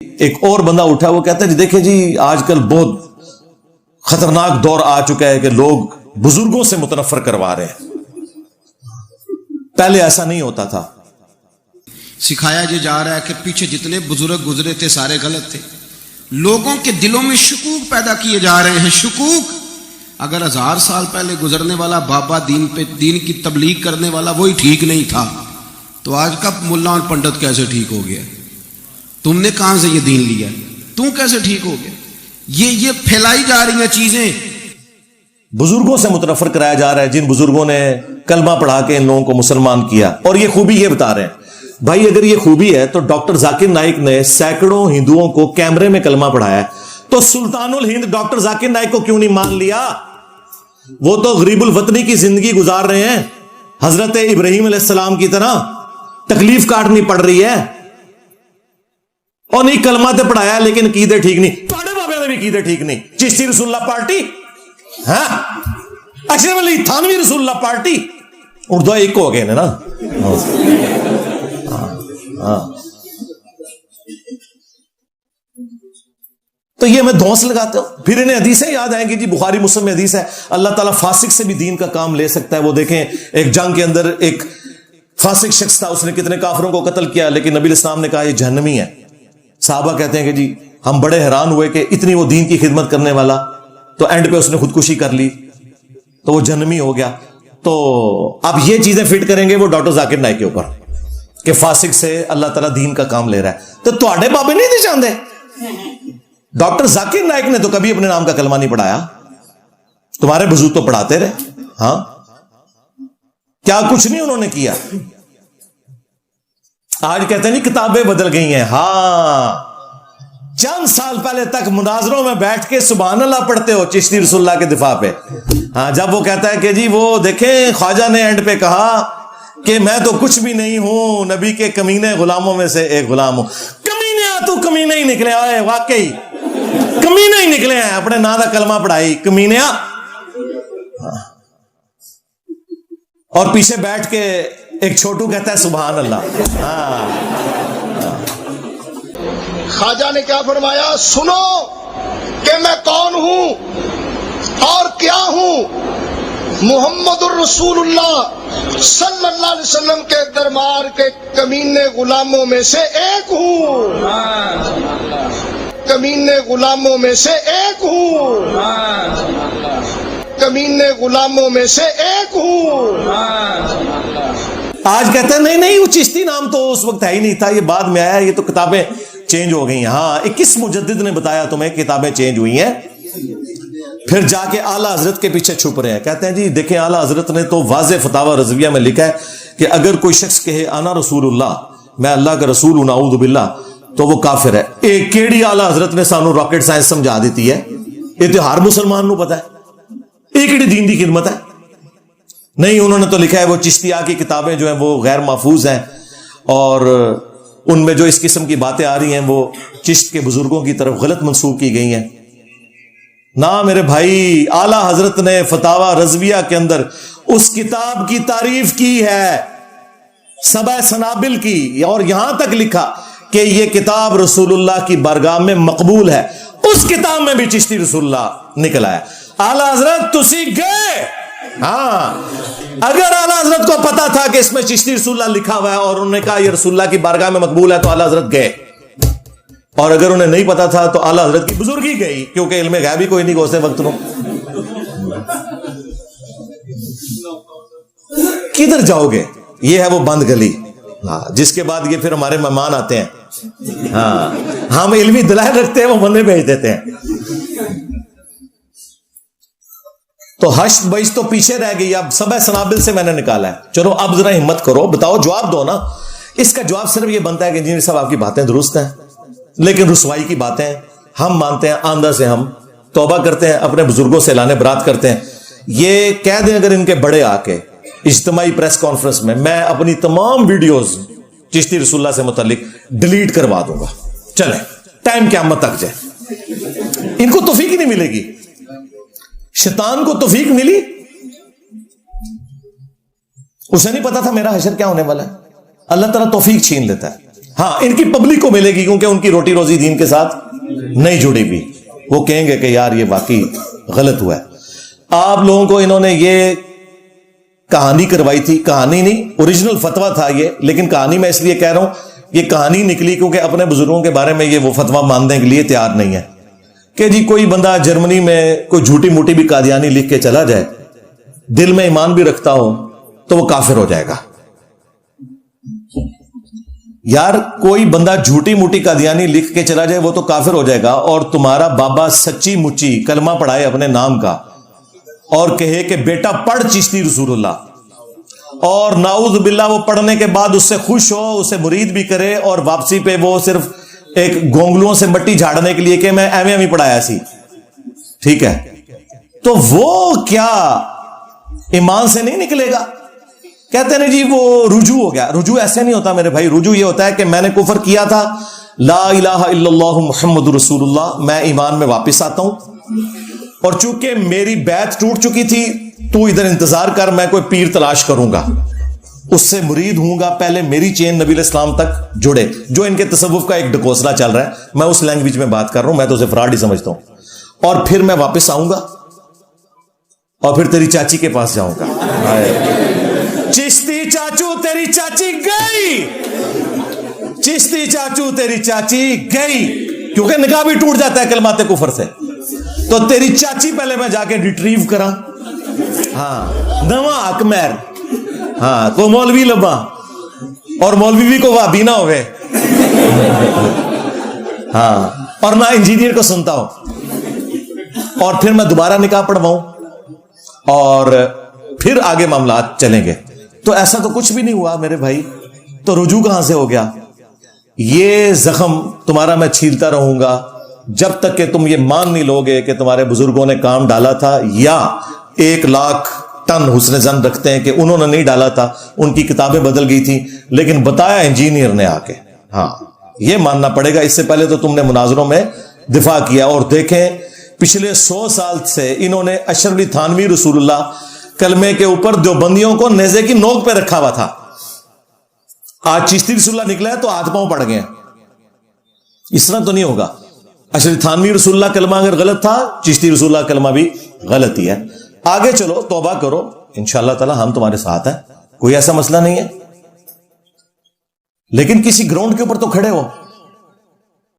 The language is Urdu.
ایک اور بندہ اٹھا, وہ کہتا ہے جی دیکھیں جی آج کل بہت خطرناک دور آ چکا ہے کہ لوگ بزرگوں سے متنفر کروا رہے ہیں, پہلے ایسا نہیں ہوتا تھا. سکھایا جا رہا ہے کہ پیچھے جتنے بزرگ گزرے تھے سارے غلط تھے. لوگوں کے دلوں میں شکوک پیدا کیے جا رہے ہیں. شکوک, اگر 1000 سال پہلے گزرنے والا بابا دین کی تبلیغ کرنے والا وہی ٹھیک نہیں تھا, تو آج کا ملا اور پنڈت کیسے ٹھیک ہو گیا؟ تم نے کہاں سے یہ دین لیا؟ تم کیسے ٹھیک ہو گیا؟ یہ پھیلائی جا رہی ہیں چیزیں. بزرگوں سے متنفر کرایا جا رہا ہے جن بزرگوں نے کلمہ پڑھا کے ان لوگوں کو مسلمان کیا. اور یہ خوبی یہ بتا رہے ہیں بھائی, اگر یہ خوبی ہے تو ڈاکٹر ذاکر نائک نے سینکڑوں ہندوؤں کو کیمرے میں کلمہ پڑھایا ہے, تو سلطان الہند ڈاکٹر ذاکر نائک کو کیوں نہیں مان لیا؟ وہ تو غریب الوطنی کی زندگی گزار رہے ہیں, حضرت ابراہیم علیہ السلام کی طرح تکلیف کاٹنی پڑ رہی ہے. اور نہیں کلمہ تے پڑھایا لیکن عقیدے ٹھیک نہیں. تھوڑے بابے نے بھی عقیدے ٹھیک نہیں. چشتی رسول اللہ پارٹی, ہاں اشرف علی تھانوی رسول اللہ پارٹی, اردو ایک ہو گئے نا. تو یہ میں دھونس لگاتا ہوں. پھر انہیں حدیثیں یاد آئیں گی جی, بخاری مسلم میں حدیث ہے اللہ تعالیٰ فاسق سے بھی دین کا کام لے سکتا ہے. وہ دیکھیں ایک جنگ کے اندر ایک فاسق شخص تھا, اس نے کتنے کافروں کو قتل کیا, لیکن نبی الاسلام نے کہا یہ جہنمی ہے. صحابہ کہتے ہیں کہ جی ہم بڑے حیران ہوئے کہ اتنی وہ دین کی خدمت کرنے والا, تو اینڈ پہ اس نے خودکشی کر لی تو وہ جہنمی ہو گیا. تو اب یہ چیزیں فٹ کریں گے وہ ڈاکٹر ذاکر نائک کے اوپر کہ فاسق سے اللہ تعالیٰ دین کا کام لے رہا ہے. تو تواڈے بابے نہیں تھے چاہتے. ڈاکٹر ذاکر نائک نے تو کبھی اپنے نام کا کلمہ نہیں پڑھایا, تمہارے بزرگ تو پڑھاتے رہے. ہاں کیا کچھ نہیں انہوں نے کیا. آج کہتے ہیں نہیں کتابیں بدل گئی ہیں. ہاں چند سال پہلے تک مناظروں میں بیٹھ کے سبحان اللہ پڑھتے ہو چشتی رسول اللہ کے دفاع پہ. ہاں جب وہ کہتا ہے کہ جی وہ دیکھیں خواجہ نے اینڈ پہ کہا کہ میں تو کچھ بھی نہیں ہوں, نبی کے کمینے غلاموں میں سے ایک غلام ہوں. کمینے تو کمینے ہی نکلے آئے, واقعی کمینے ہی نکلے ہیں. اپنے نا دا کلمہ پڑھائی کمینیا, اور پیچھے بیٹھ کے ایک چھوٹو کہتا ہے سبحان اللہ. خواجہ نے کیا فرمایا؟ سنو کہ میں کون ہوں اور کیا ہوں. محمد الرسول اللہ صلی اللہ علیہ وسلم کے دربار کے کمینے غلاموں میں سے ایک ہوں. کمینے غلاموں میں سے ایک ہوں. کمینے غلاموں میں سے ایک ہوں. آج کہتے ہیں نہیں وہ چشتی نام تو اس وقت ہے ہی نہیں تھا, یہ بعد میں آیا, یہ تو کتابیں چینج ہو گئی. ہاں 21 مجدد نے بتایا تمہیں کتابیں چینج ہوئی ہیں. پھر جا کے اعلیٰ حضرت کے پیچھے چھپ رہے ہیں. کہتے ہیں جی دیکھیں اعلیٰ حضرت نے تو واضح فتاوی رضویہ میں لکھا ہے کہ اگر کوئی شخص کہے انا رسول اللہ, میں اللہ کا رسول ہوں, نعوذ باللہ, تو وہ کافر ہے. ایک کیڑی اعلیٰ حضرت نے سانو راکٹ سائنس سمجھا دیتی ہے, یہ تو ہر مسلمان نو پتا ہے. ایک دین دی خدمت ہے نہیں. انہوں نے تو لکھا ہے وہ چشتیہ کی کتابیں جو ہیں وہ غیر محفوظ ہیں, اور ان میں جو اس قسم کی باتیں آ رہی ہیں وہ چشت کے بزرگوں کی طرف غلط منسوب کی گئی ہیں. نہ میرے بھائی, اعلیٰ حضرت نے فتاوی رضویہ کے اندر اس کتاب کی تعریف کی ہے, سبع سنابل کی, اور یہاں تک لکھا کہ یہ کتاب رسول اللہ کی بارگاہ میں مقبول ہے. اس کتاب میں بھی چشتی رسول اللہ نکلا ہے. اعلیٰ حضرت تسی گئے. ہاں اگر اعلیٰ حضرت کو پتا تھا کہ اس میں چشتی رسول اللہ لکھا ہوا ہے اور انہوں نے کہا یہ رسول اللہ کی بارگاہ میں مقبول ہے, تو اعلیٰ حضرت گئے. اور اگر انہیں نہیں پتا تھا تو اعلیٰ حضرت کی بزرگی گئی, کیونکہ علم غیب ہی کوئی نہیں گوستے وقت میں. کدھر جاؤ گے؟ یہ ہے وہ بند گلی, ہاں جس کے بعد یہ پھر ہمارے مہمان آتے ہیں. ہاں ہم علمی دلائل رکھتے ہیں, وہ بندے بھیج دیتے ہیں. تو حشد بیش تو پیچھے رہ گئی. اب سبع سنابل سے میں نے نکالا ہے. چلو اب ذرا ہمت کرو, بتاؤ, جواب دو نا. اس کا جواب صرف یہ بنتا ہے کہ انجینئر صاحب آپ کی باتیں درست ہیں, لیکن رسوائی کی باتیں ہم مانتے ہیں. آندہ سے ہم توبہ کرتے ہیں, اپنے بزرگوں سے اعلان برات کرتے ہیں. یہ کہہ دیں اگر ان کے بڑے آ کے اجتماعی پریس کانفرنس میں اپنی تمام ویڈیوز چشتی رسول اللہ سے متعلق ڈیلیٹ کروا دوں گا, چلیں ٹائم قیامت تک جائے. ان کو توفیق ہی نہیں ملے گی. شیطان کو توفیق ملی, اسے نہیں پتا تھا میرا حشر کیا ہونے والا ہے. اللہ تعالیٰ توفیق چھین لیتا ہے. ہاں ان کی پبلک کو ملے گی کیونکہ ان کی روٹی روزی دین کے ساتھ نہیں جڑی ہوئی. وہ کہیں گے کہ یار یہ واقعی غلط ہوا ہے. آپ لوگوں کو انہوں نے یہ کہانی کروائی تھی, کہانی نہیں, اوریجنل فتویٰ تھا یہ, لیکن کہانی میں اس لیے کہہ رہا ہوں یہ کہانی نکلی کیونکہ اپنے بزرگوں کے بارے میں یہ وہ فتویٰ ماننے کے لیے تیار نہیں ہے کہ جی کوئی بندہ جرمنی میں کوئی جھوٹی موٹی بھی قادیانی لکھ کے چلا جائے, دل میں ایمان بھی رکھتا ہو, تو وہ کافر ہو جائے گا. یار کوئی بندہ جھوٹی موٹی قادیانی لکھ کے چلا جائے وہ تو کافر ہو جائے گا, اور تمہارا بابا سچی مچی کلمہ پڑھائے اپنے نام کا اور کہے کہ بیٹا پڑھ چشتی رسول اللہ, اور نعوذ باللہ وہ پڑھنے کے بعد اس سے خوش ہو, اسے مرید بھی کرے, اور واپسی پہ وہ صرف ایک گونگلوں سے مٹی جھاڑنے کے لیے کہ میں ایویں ایویں پڑھایا سی, ٹھیک ہے, تو وہ کیا ایمان سے نہیں نکلے گا؟ کہتے ہیں جی وہ رجوع ہو گیا. رجوع ایسے نہیں ہوتا میرے بھائی, رجوع یہ ہوتا ہے کہ میں نے کفر کیا تھا, لا الہ الا اللہ محمد رسول اللہ, میں ایمان میں واپس آتا ہوں, اور چونکہ میری بیعت ٹوٹ چکی تھی تو ادھر انتظار کر, میں کوئی پیر تلاش کروں گا, اس سے مرید ہوں گا, پہلے میری چین نبی علیہ السلام تک جڑے, جو ان کے تصوف کا ایک ڈکوسلا چل رہا ہے, میں اس لینگویج میں بات کر رہا ہوں, میں تو اسے فراڈ ہی سمجھتا ہوں, اور پھر میں واپس آؤں گا اور پھر تیری چاچی کے پاس جاؤں گا. چشتی چاچو تیری چاچی گئی, چشتی چاچو تیری چاچی گئی, کیونکہ نکاح بھی ٹوٹ جاتا ہے کلمات کفر سے, تو تیری چاچی پہلے میں جا کے ریٹریو کرا, ہاں نواں اکمیر, ہاں کو مولوی لبا, اور مولوی بھی کو وابی نہ ہوئے, ہاں, اور نہ انجینئر کو سنتا ہوں, اور پھر میں دوبارہ نکاح پڑھواؤں, اور پھر آگے معاملات چلیں گے. تو ایسا تو کچھ بھی نہیں ہوا میرے بھائی, تو رجوع کہاں سے ہو گیا؟ یہ زخم تمہارا میں چھیلتا رہوں گا جب تک کہ تم یہ مان نہیں لوگے کہ تمہارے بزرگوں نے کام ڈالا تھا, یا 1,00,000 ٹن حسن زن رکھتے ہیں کہ انہوں نے نہیں ڈالا تھا, ان کی کتابیں بدل گئی تھیں لیکن بتایا انجینئر نے آ کے. ہاں یہ ماننا پڑے گا. اس سے پہلے تو تم نے مناظروں میں دفاع کیا, اور دیکھیں پچھلے 100 سال سے انہوں نے اشرف علی تھانوی رسول اللہ کلمے کے اوپر دیوبندیوں کو نیزے کی نوک پہ رکھا ہوا تھا. آج چشتی رسول اللہ نکلا ہے تو ہاتھ پاؤں پڑ گئے. اس طرح تو نہیں ہوگا. اشرف تھانوی رسول اللہ کلمہ اگر غلط تھا, چشتی رسول اللہ کلمہ بھی غلط ہی ہے. آگے چلو, توبہ کرو, انشاءاللہ تعالی ہم تمہارے ساتھ ہیں, کوئی ایسا مسئلہ نہیں ہے, لیکن کسی گراؤنڈ کے اوپر تو کھڑے ہو.